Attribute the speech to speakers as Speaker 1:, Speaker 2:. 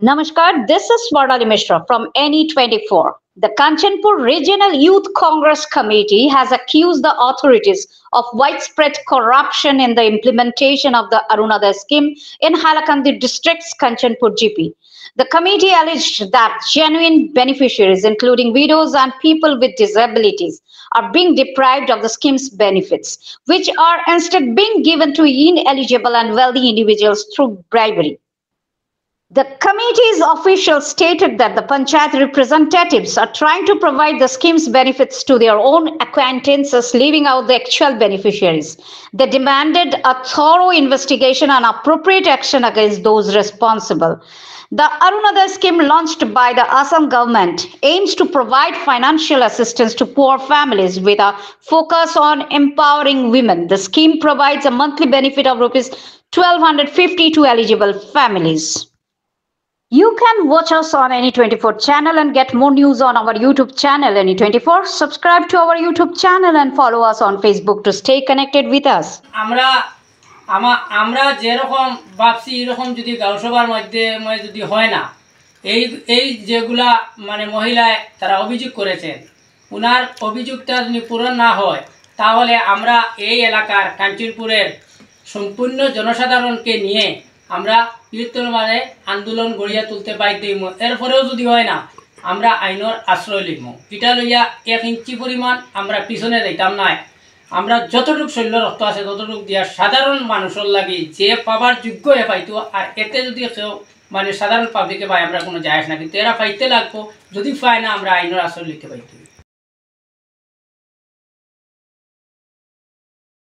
Speaker 1: Namaskar, this is Swarnali Mishra from NE24. The Kanchanpur Regional Youth Congress Committee has accused the authorities of widespread corruption in the implementation of the Arunodaya scheme in Hailakandi district's Kanchanpur GP. The committee alleged that genuine beneficiaries, including widows and people with disabilities, are being deprived of the scheme's benefits, which are instead being given to ineligible and wealthy individuals through bribery. The committee's officials stated that the panchayat representatives are trying to provide the scheme's benefits to their own acquaintances, leaving out the actual beneficiaries. They demanded a thorough investigation and appropriate action against those responsible. The Arunodaya scheme launched by the Assam government aims to provide financial assistance to poor families with a focus on empowering women. The scheme provides a monthly benefit of rupees 1250 to eligible families. You can watch us on NE24 channel and get more news on our YouTube channel NE24. Subscribe to our YouTube channel and follow us on Facebook to stay connected with us.
Speaker 2: আমরা যেরকম ভাবছি এরকম যদি গাঁওসভার মধ্যে যদি হয় না, এই যেগুলা মানে মহিলায় তারা অভিযোগ করেছেন, ওনার অভিযোগটা যদি পূরণ না হয় তাহলে আমরা এই এলাকার কাঞ্চনপুরের সম্পূর্ণ জনসাধারণকে নিয়ে আমরা বৃহত্তরভাবে আন্দোলন গড়িয়া তুলতে বাধ্য হইব। এরপরেও যদি হয় না আমরা আইনের আশ্রয় লিখব। এটা লইয়া 1 ইঞ্চি পরিমাণ আমরা পিছনে যাইতাম না। আমরা যতটুকু শৈল্য রক্ত আছে ততটুকু দিয়া সাধারণ মানুষের লাগি যে পাবার যোগ্য এ পাইতো, আর এতে যদি কেউ মানে সাধারণ পাবলিকে পাই আমরা কোনো যায় না, কিন্তু এরা পাইতে লাগবো। যদি পায় না আমরা আইনের আশ্রয় লিখতে পাইতো।